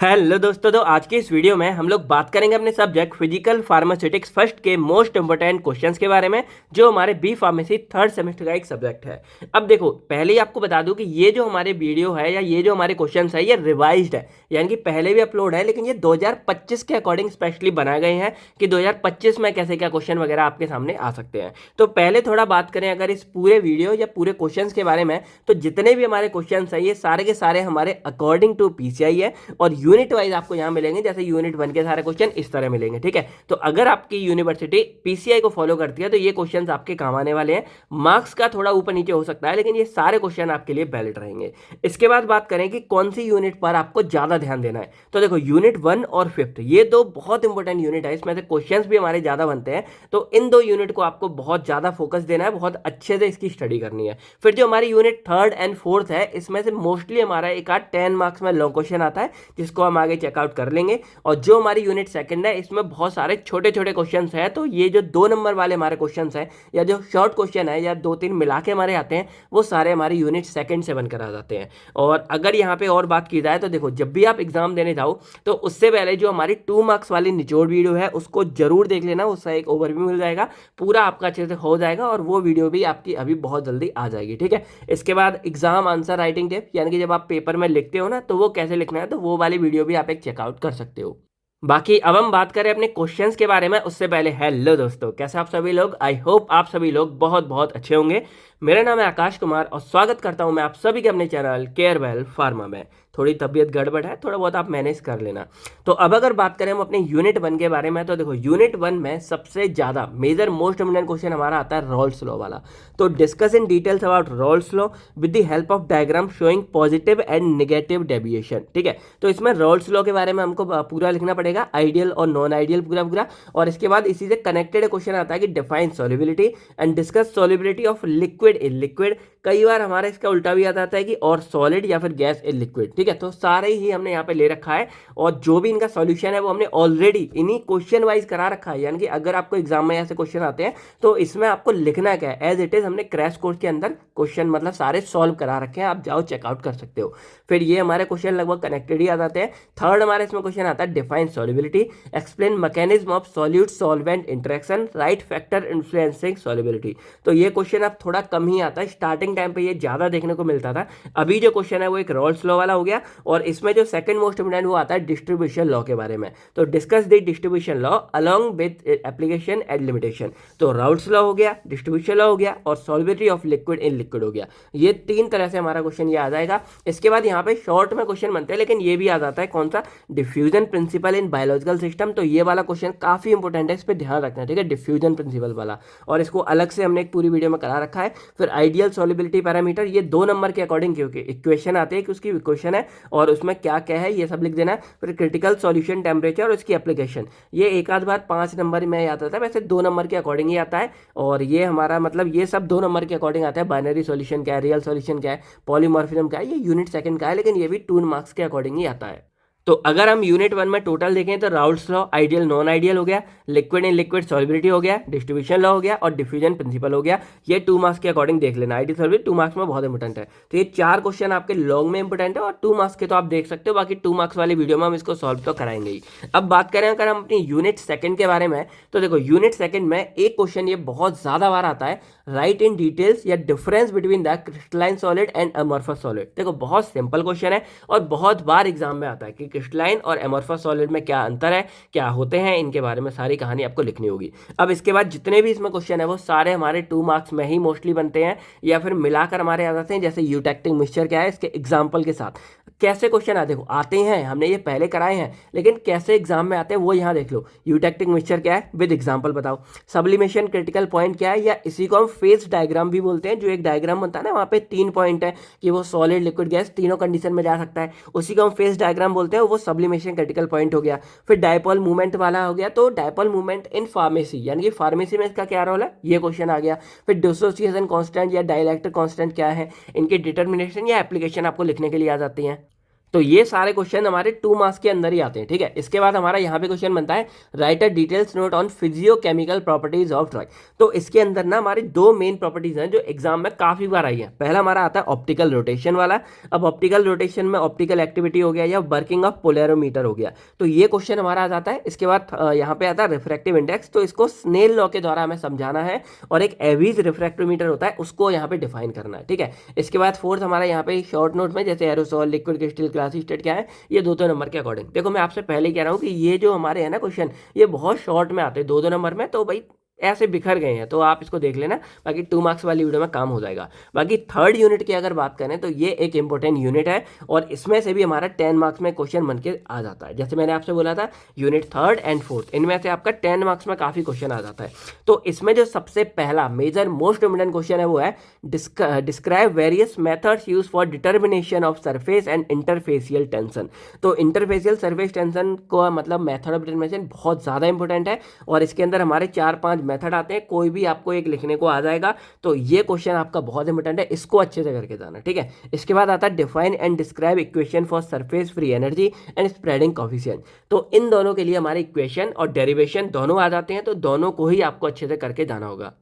Hello दोस्तों, तो आज की इस वीडियो में हम लोग बात करेंगे अपने सब्जेक्ट फिजिकल फार्मास्यूटिक्स फर्स्ट के मोस्ट इंपोर्टेंट क्वेश्चंस के बारे में, जो हमारे बी फार्मेसी थर्ड सेमेस्टर का एक सब्जेक्ट है। अब देखो, पहले ही आपको बता दूं कि ये जो हमारे वीडियो है या ये जो हमारे क्वेश्चंस है ये रिवाइज्ड है, यानी कि पहले भी अपलोड है, लेकिन ये 2025 के अकॉर्डिंग स्पेशली बनाए गए हैं कि 2025 में कैसे क्या क्वेश्चन वगैरह आपके सामने आ सकते हैं। तो पहले थोड़ा बात करें अगर इस पूरे वीडियो या पूरे क्वेश्चन के बारे में, तो जितने भी हमारे क्वेश्चन है ये सारे के सारे हमारे अकॉर्डिंग टू पीसीआई है और यूनिट वाइज आपको यहां मिलेंगे। जैसे यूनिट 1 के सारे क्वेश्चन इस तरह मिलेंगे, ठीक है। तो अगर आपकी यूनिवर्सिटी पीसीआई को फॉलो करती है तो ये क्वेश्चंस आपके काम आने वाले हैं। मार्क्स का थोड़ा ऊपर नीचे हो सकता है, लेकिन ये सारे क्वेश्चन आपके लिए वैलिड रहेंगे। इसके बाद बात करें कि कौन सी यूनिट पर आपको ज्यादा ध्यान देना है, तो देखो यूनिट 1 और 5th ये दो बहुत इंपॉर्टेंट यूनिट है, इसमें से क्वेश्चंस भी हमारे ज्यादा बनते हैं। तो इन दो यूनिट को आपको बहुत ज्यादा फोकस देना है, बहुत अच्छे से इसकी स्टडी करनी है। फिर जो हमारी यूनिट 3rd एंड 4th है, इसमें से मोस्टली हमारा एक आध 10 मार्क्स में लॉन्ग क्वेश्चन आता है, जिसको हम आगे चेकआउट कर लेंगे। और जो हमारी यूनिट 2nd है, इसमें बहुत सारे छोटे छोटे क्वेश्चन है। तो ये जो 2 नंबर वाले हमारे क्वेश्चन है या जो शॉर्ट क्वेश्चन है या 2-3 मिला के हमारे आते हैं, वो सारे हमारी यूनिट 2nd से बनकर आ जाते हैं। और अगर यहाँ पे और बात की जाए तो देखो, जब भी आप एग्जाम देने जाओ तो उससे पहले जो हमारी 2 मार्क्स वाली निचोड़ वीडियो है उसको जरूर देख लेना, उसका एक ओवरव्यू मिल जाएगा, पूरा आपका अच्छे से हो जाएगा और वो वीडियो भी आपकी अभी बहुत जल्दी आ जाएगी, ठीक है। इसके बाद एग्जाम आंसर राइटिंग टिप, यानी कि जब आप पेपर में लिखते हो ना तो वो कैसे लिखना है, तो वो वाली वीडियो भी आप एक चेकआउट कर सकते हो। बाकी अब हम बात करें अपने क्वेश्चंस के बारे में, उससे पहले हेलो दोस्तों, कैसे आप सभी लोग। आई होप आप सभी लोग बहुत बहुत अच्छे होंगे। मेरा नाम है आकाश कुमार और स्वागत करता हूं मैं आप सभी के अपने चैनल केयर वेल फार्मा में। थोड़ी तबीयत गड़बड़ है, थोड़ा बहुत आप मैनेज कर लेना। तो अब अगर बात करें हम अपने यूनिट 1 के बारे में, तो देखो यूनिट 1 में सबसे ज्यादा मेजर मोस्ट इम्पोर्टेंट क्वेश्चन हमारा आता है रॉल्स लॉ वाला। तो discuss in details about Rawls law with the help of diagram showing positive and negative deviation, ठीक है। तो इसमें रॉल्स लॉ के बारे में हमको पूरा लिखना पड़ेगा, आइडियल और नॉन आइडियल पूरा पूरा। और इसके बाद इसी से कनेक्टेड क्वेश्चन आता है कि define solubility and discuss solubility of liquid in liquid. कई बार हमारा इसका उल्टा भी आ जाता है कि और सॉलिड या फिर गैस इन लिक्विड, ठीक है। तो सारे ही हमने यहाँ पे ले रखा है और जो भी इनका सॉल्यूशन है वो हमने ऑलरेडी इन्हीं क्वेश्चन वाइज करा रखा है। यानी कि अगर आपको एग्जाम में ऐसे क्वेश्चन आते हैं तो इसमें आपको लिखना क्या है, एज इट इज हमने क्रैश कोर्स के अंदर क्वेश्चन मतलब सारे सॉल्व करा रखे हैं, आप जाओ चेकआउट कर सकते हो। फिर ये हमारे क्वेश्चन लगभग कनेक्टेड ही आ जाते हैं। थर्ड हमारे इसमें क्वेश्चन आता है define solubility, explain mechanism of solute solvent interaction, right factor influencing solubility. तो ये क्वेश्चन अब थोड़ा कम ही आता है, स्टार्टिंग टाइम पे ये ज्यादा देखने को मिलता था। अभी जो क्वेश्चन है वो एक रॉल्स लॉ वाला हो गया और इसमें जो सेकंड मोस्ट इंपोर्टेंट वो आता है डिस्ट्रीब्यूशन लॉ के बारे में। तो discuss the distribution law along with application and limitation. तो रॉल्स लॉ हो गया, डिस्ट्रीब्यूशन लॉ हो गया और solubility of liquid in liquid हो गया। ये 3 तरह से हमारा क्वेश्चन ये आ जाएगा। इसके बाद यहाँ पे शॉर्ट में क्वेश्चन बनते हैं, लेकिन ये भी आ जाता है कौन सा, diffusion principle in biological system. तो ये वाला क्वेश्चन काफी इंपॉर्टेंट है, इस पर ध्यान रखना है, ठीक है, डिफ्यूजन प्रिंसिपल वाला। और इसको अलग से हमने एक पूरी वीडियो में करा रखा है। फिर आइडियल सॉल्युबिलिटी पैरामीटर, ये 2 नंबर के अकॉर्डिंग क्योंकि इक्वेशन आती है कि उसकी इक्वेशन है और उसमें क्या क्या है ये सब लिख देना है। फिर क्रिटिकल सॉल्यूशन टेम्परेचर और उसकी एप्लीकेशन, ये एक आध बार 5 नंबर में आता था, वैसे 2 नंबर के अकॉर्डिंग ही आता है। और ये हमारा मतलब ये सब 2 नंबर के अकॉर्डिंग आता है। बाइनरी सॉल्यूशन क्या है, रियल सॉल्यूशन क्या है, पॉलीमॉर्फिज्म क्या है, ये यूनिट 2nd का है, लेकिन ये भी 2 मार्क्स के अकॉर्डिंग ही आता है। तो अगर हम यूनिट 1 में टोटल देखें तो Raoult's law ideal non ideal हो गया, लिक्विड इन लिक्विड सॉल्युबिलिटी हो गया, डिस्ट्रीब्यूशन लॉ हो गया और डिफ्यूजन प्रिंसिपल हो गया। ये 2 मार्क्स के अकॉर्डिंग देख लेना, आइडियल सॉल्युबिलिटी 2 मार्क्स में बहुत इंपॉर्टेंट है। तो ये 4 क्वेश्चन आपके लॉन्ग में इंपॉर्टेंट है और 2 मार्क्स के तो आप देख सकते हो, बाकी 2 मार्क्स वाली वीडियो में हम इसको सॉल्व तो कराएंगे ही। अब बात करें अगर हम अपनी यूनिट 2nd के बारे में, तो देखो यूनिट 2nd में एक क्वेश्चन ये बहुत ज्यादा बार आता है, राइट इन डिटेल्स या difference between the crystalline solid and amorphous solid. देखो बहुत सिंपल क्वेश्चन है और बहुत बार एग्जाम में आता है कि क्रिस्टलाइन और अमॉर्फस सॉलिड में क्या अंतर है, क्या होते हैं, इनके बारे में सारी कहानी आपको लिखनी होगी। अब इसके बाद जितने भी इसमें क्वेश्चन है वो सारे हमारे 2 मार्क्स में ही मोस्टली बनते हैं या फिर मिलाकर हमारे आ जाते हैं। जैसे यूटेक्टिक मिक्सचर क्या है, इसके एग्जाम्पल के साथ कैसे क्वेश्चन आते देखो आते हैं, हमने ये पहले कराए हैं, लेकिन कैसे एग्जाम में आते हैं वो यहाँ देख लो। यूटेक्टिक मिक्सचर क्या है विद एग्जाम्पल बताओ, सब्लिमेशन क्रिटिकल पॉइंट क्या है, या इसी को हम फेज डायग्राम भी बोलते हैं। जो एक डायग्राम बनता है ना, वहाँ पे 3 पॉइंट है कि वो सॉलिड लिक्विड गैस तीनों कंडीशन में जा सकता है, उसी को हम फेज डायग्राम बोलते हैं, वो सब्लिमेशन क्रिटिकल पॉइंट हो गया। फिर डायपोल मूवमेंट वाला हो गया, तो डायपोल मूवमेंट इन फार्मेसी, यानी कि फार्मेसी में इसका क्या रोल है, ये क्वेश्चन आ गया। फिर डिसोसिएशन कांस्टेंट या डाइलेक्ट्रिक कांस्टेंट क्या है, इनकी डिटर्मिनेशन या एप्लीकेशन आपको लिखने के लिए आ जाती हैं। तो ये सारे क्वेश्चन हमारे 2 मार्क्स के अंदर ही आते हैं, ठीक है। इसके बाद हमारा यहाँ पे क्वेश्चन बनता है write a details note on physicochemical properties of drug. तो इसके अंदर ना हमारी दो मेन प्रॉपर्टीज हैं जो एग्जाम में काफी बार आई है। पहला हमारा आता है ऑप्टिकल रोटेशन वाला। अब ऑप्टिकल रोटेशन में ऑप्टिकल एक्टिविटी हो गया या वर्किंग ऑफ पोलैरोमीटर हो गया, तो ये क्वेश्चन हमारा आ जाता है। इसके बाद यहाँ पे आता है रिफ्रैक्टिव इंडेक्स, तो इसको स्नेल लॉ के द्वारा हमें समझाना है और एक एवीज रिफ्रैक्टोमीटर होता है उसको यहाँ पे डिफाइन करना है, ठीक है। इसके बाद फोर्थ हमारा यहाँ पे शॉर्ट नोट में जैसे aerosol, liquid crystal, classy state क्या है, ये दो नंबर के अकॉर्डिंग। देखो मैं आपसे पहले ही कह रहा हूँ कि ये जो हमारे है ना क्वेश्चन, ये बहुत शॉर्ट में आते हैं, दो नंबर में, तो भाई ऐसे बिखर गए हैं, तो आप इसको देख लेना। बाकी 2 मार्क्स वाली वीडियो में काम हो जाएगा। बाकी थर्ड यूनिट की अगर बात करें तो ये एक इंपॉर्टेंट यूनिट है और इसमें से भी हमारा 10 मार्क्स में क्वेश्चन बन के आ जाता है। जैसे मैंने आपसे बोला था यूनिट थर्ड एंड फोर्थ, इनमें से आपका 10 मार्क्स में काफी क्वेश्चन आ जाता है। तो इसमें जो सबसे पहला मेजर मोस्ट इम्पोर्टेंट क्वेश्चन है वो है describe various methods use for determination of surface and interfacial tension. तो इंटरफेसियल सरफेस टेंशन को मतलब मेथड ऑफ डिटर्मिनेशन बहुत ज्यादा इंपॉर्टेंट है और इसके अंदर हमारे 4-5 मेथड आते हैं, कोई भी आपको एक लिखने को आ जाएगा। तो ये क्वेश्चन आपका बहुत इंपॉर्टेंट है, इसको अच्छे से करके जाना, ठीक है। इसके बाद आता है define and describe equation for surface free energy and spreading coefficient. तो इन दोनों के लिए हमारे इक्वेशन और डेरिवेशन दोनों आ जाते हैं, तो दोनों को ही आपको अच्छे से करके जाना होगा।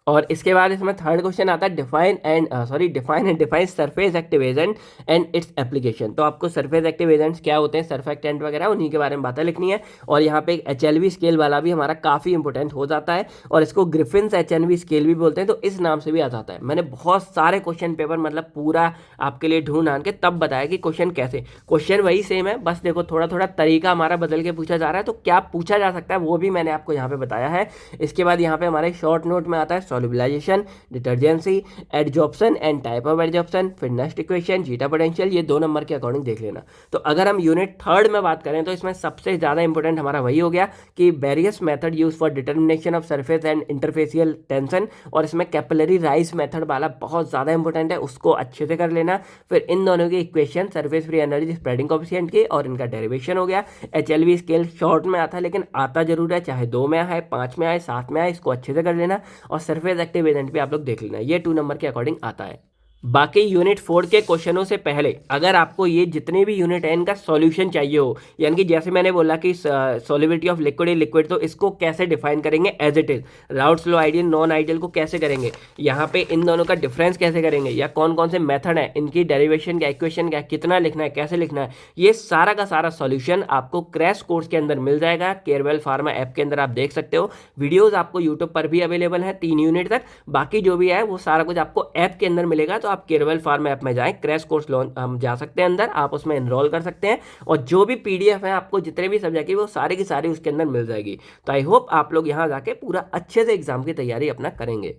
और इसके बाद इसमें थर्ड क्वेश्चन आता है define and define surface active agent and its application. तो आपको सरफेस एक्टिव एजेंट्स क्या होते हैं, सरफेक्टेंट वगैरह, उन्हीं के बारे में बातें लिखनी है। और यहाँ पे एक HLV स्केल वाला भी हमारा काफी इंपॉर्टेंट हो जाता है और इसको ग्रिफिन्स HNV स्केल भी बोलते हैं, तो इस नाम से भी आ जाता है। मैंने बहुत सारे क्वेश्चन पेपर मतलब पूरा आपके लिए ढूंढ ढांड के तब बताया कि क्वेश्चन कैसे, क्वेश्चन वही सेम है, बस देखो थोड़ा थोड़ा तरीका हमारा बदल के पूछा जा रहा है। तो क्या पूछा जा सकता है वो भी मैंने आपको यहाँ पे बताया है। इसके बाद यहाँ पे हमारे शॉर्ट नोट में आता है solubilization, detergency, adsorption and type of adsorption, फिर नेक्स्ट इक्वेशन, जीटा पोटेंशियल, ये 2 नंबर के अकॉर्डिंग देख लेना। तो अगर हम यूनिट थर्ड में बात करें तो इसमें सबसे ज्यादा इंपॉर्टेंट हमारा वही हो गया कि various method use for determination of surface and interfacial tension, और इसमें कैपिलरी राइज मेथड वाला बहुत ज्यादा इंपॉर्टेंट है, उसको अच्छे से कर लेना। फिर इन दोनों की equation, surface free energy, spreading coefficient की, और इनका डेरिवेशन हो गया। HLV स्केल शॉर्ट में आता है लेकिन आता जरूर है, चाहे 2 में आए, 5 में आए, 7 में आए, इसको अच्छे से कर लेना। और सरफेस एक्टिव एजेंट भी आप लोग देख लेना, ये 2 नंबर के अकॉर्डिंग आता है। बाकी यूनिट 4 के क्वेश्चनों से पहले अगर आपको ये जितने भी यूनिट है इनका सॉल्यूशन चाहिए हो, यानी कि जैसे मैंने बोला कि solubility of liquid is liquid, तो इसको कैसे डिफाइन करेंगे as it is, Raoult's law, ideal, non ideal को कैसे करेंगे, यहाँ पे इन दोनों का डिफरेंस कैसे करेंगे, या कौन कौन से मेथड है, इनकी डेरिवेशन क्या, इक्वेशन क्या, कितना लिखना है, कैसे लिखना है, ये सारा का सारा सॉल्यूशन आपको क्रैश कोर्स के अंदर मिल जाएगा। केयरवेल फार्मा ऐप के अंदर आप देख सकते हो, वीडियोज आपको यूट्यूब पर भी अवेलेबल है 3 यूनिट तक। बाकी जो भी है वो सारा कुछ आपको ऐप के अंदर मिलेगा, तो आप केयरवेल फार्मा ऐप में जाएं, क्रैश कोर्स हम जा सकते हैं अंदर, आप उसमें एनरोल कर सकते हैं और जो भी PDF है आपको जितने भी सब्जेक्ट की वो सारी की सारी उसके अंदर मिल जाएगी। तो आई होप आप लोग यहाँ जाके पूरा अच्छे से एग्जाम की तैयारी अपना करेंगे।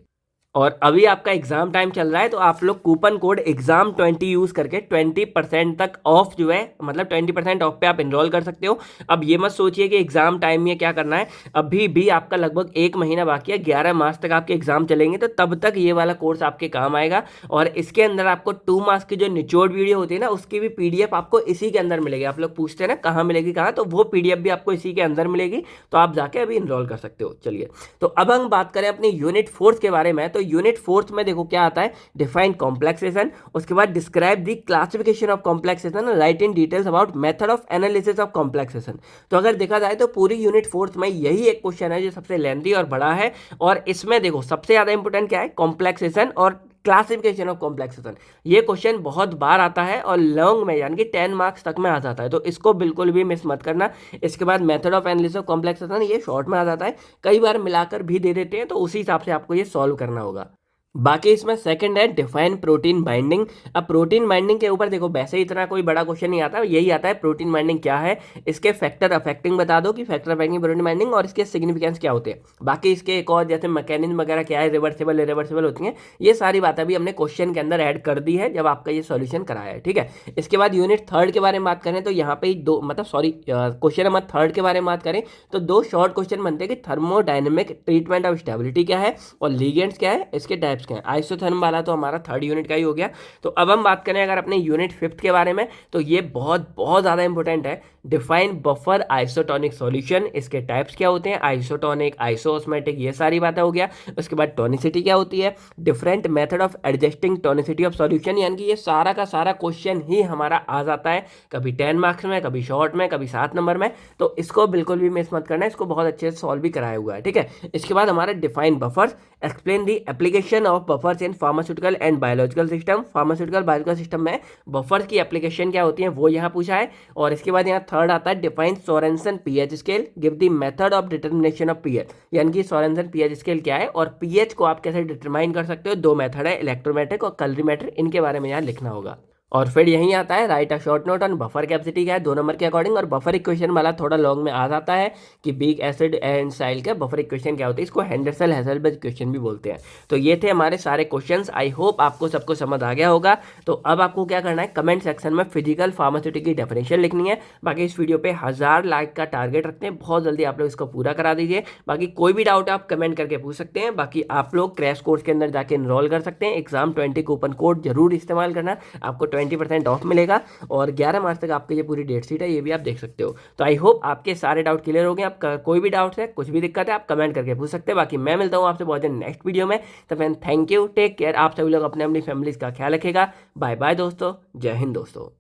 और अभी आपका एग्जाम टाइम चल रहा है, तो आप लोग कूपन कोड exam20 यूज करके 20% तक ऑफ जो है, मतलब 20% ऑफ पे आप एनरोल कर सकते हो। अब ये मत सोचिए कि एग्जाम टाइम में क्या करना है, अभी भी आपका लगभग 1 महीना बाकी है, 11 मार्च तक आपके एग्जाम चलेंगे, तो तब तक ये वाला कोर्स आपके काम आएगा। और इसके अंदर आपको 2 मार्क्स की जो निचोड़ वीडियो होती है ना, उसकी भी PDF आपको इसी के अंदर मिलेगी। आप लोग पूछते हैं ना कहाँ मिलेगी कहाँ, तो वो PDF भी आपको इसी के अंदर मिलेगी, तो आप जाके अभी एनरोल कर सकते हो। चलिए, तो अब हम बात करें अपनी यूनिट 4 के बारे में। तो यूनिट 4 में देखो क्या आता है, डिफाइन कॉम्प्लेक्सेशन, उसके बाद describe the classification of complexation, right in details about method of analysis of complexation. तो अगर देखा जाए तो पूरी यूनिट 4 में यही एक क्वेश्चन है जो सबसे लेंथी और बड़ा है, और इसमें देखो सबसे ज्यादा इंपॉर्टेंट क्या है, कॉम्प्लेक्सेशन और क्लासिफिकेशन ऑफ कॉम्प्लेक्सेशन। ये क्वेश्चन बहुत बार आता है और लॉन्ग में यानी कि 10 मार्क्स तक में आ जाता है, तो इसको बिल्कुल भी मिस मत करना। इसके बाद method of analysis of complexation, ये शॉर्ट में आ जाता है, कई बार मिलाकर भी दे देते हैं, तो उसी हिसाब से आपको ये सॉल्व करना होगा। बाकी इसमें सेकंड है डिफाइन प्रोटीन बाइंडिंग। अब प्रोटीन बाइंडिंग के ऊपर देखो वैसे इतना कोई बड़ा क्वेश्चन नहीं आता, यही आता है प्रोटीन बाइंडिंग क्या है, इसके फैक्टर अफेक्टिंग बता दो कि फैक्टर अफेक्टिंग प्रोटीन बाइंडिंग, और इसके सिग्निफिकेंस क्या होते हैं। बाकी इसके एक और जैसे मैकेनिज्म वगैरह क्या है, रिवर्सिबल इरिवर्सिबल होती हैं, ये सारी बातें भी हमने क्वेश्चन के अंदर ऐड कर दी है जब आपका ये सॉल्यूशन कराया है, ठीक है। इसके बाद यूनिट 3 के बारे में बात करें तो यहाँ पे क्वेश्चन नंबर 3 के बारे में बात करें तो 2 शॉर्ट क्वेश्चन बनते हैं कि थर्मोडायनेमिक ट्रीटमेंट ऑफ स्टेबिलिटी क्या है और लीगेंड्स क्या है, इसके टाइप्स के हैं। आइसोथर्म वाला तो हमारा 3rd यूनिट का ही हो गया। तो अब हम बात करें अगर अपने यूनिट 5th के बारे में, तो ये बहुत बहुत ज़्यादा इंपॉर्टेंट है। डिफाइन बफर आइसोटोनिक सॉल्यूशन, इसके टाइप्स क्या होते हैं, आइसोटोनिक, आइसोऑस्मोटिक, ये सारी बातें हो गया। उसके बाद टोनिसिटी क्या होती है, different method of adjusting tonicity of solution, यानी कि ये सारा का सारा क्वेश्चन ही हमारा आ जाता है, कभी 10 मार्क्स में, कभी शॉर्ट में, कभी 7 नंबर में। तो इसको बिल्कुल भी मिस मत करना, इसको बहुत अच्छे से सॉल्व भी कराया हुआ है, ठीक है। इसके बाद हमारा define buffers, explain the application of buffers in pharmaceutical and biological system. Pharmaceutical biological system में बफर्स की एप्लीकेशन क्या होती है वो यहाँ पूछा है। और इसके बाद यहाँ 3rd आता है define Sorensen pH scale, give the method of determination of pH, यानी कि सोरेनसन पीएच स्केल क्या है और पीएच को आप कैसे डिटरमाइन कर सकते हो। 2 मेथड है, इलेक्ट्रोमेट्रिक और कलरीमेट्रिक, इनके बारे में यहाँ लिखना होगा। और फिर यहीं आता है write a short note on buffer capacity क्या है 2 नंबर के अकॉर्डिंग। और बफर इक्वेशन वाला थोड़ा लॉन्ग में आ जाता है कि बिग एसिड एंड साइल का बफर इक्वेशन क्या होती है, इसको हेंडरसन हेज़लबर्ग इक्वेशन भी बोलते हैं। तो ये थे हमारे सारे क्वेश्चंस। आई होप आपको सबको समझ आ गया होगा। तो अब आपको क्या करना है, कमेंट सेक्शन में फिजिकल फार्मास्यूटिक की डेफिनेशन लिखनी है। बाकी इस वीडियो पे 1000 लाइक का टारगेट रखते हैं, बहुत जल्दी आप लोग इसको पूरा करा दीजिए। बाकी कोई भी डाउट आप कमेंट करके पूछ सकते हैं। बाकी आप लोग क्रैश कोर्स के अंदर जाके इनरोल कर सकते हैं। एग्जाम 20 कूपन कोड जरूर इस्तेमाल करना, आपको 20% ऑफ मिलेगा। और 11 मार्च तक आपकी ये पूरी डेट शीट है, ये भी आप देख सकते हो। तो आई होप आपके सारे डाउट क्लियर हो गए। आपका कोई भी डाउट है, कुछ भी दिक्कत है, आप कमेंट करके पूछ सकते हैं। बाकी मैं मिलता हूँ आपसे बहुत जल्द नेक्स्ट वीडियो में। तो friend thank you, take care. आप सभी लोग अपने अपनी फैमिलीज का ख्याल रखेगा। बाय बाय दोस्तों, जय हिंद दोस्तों।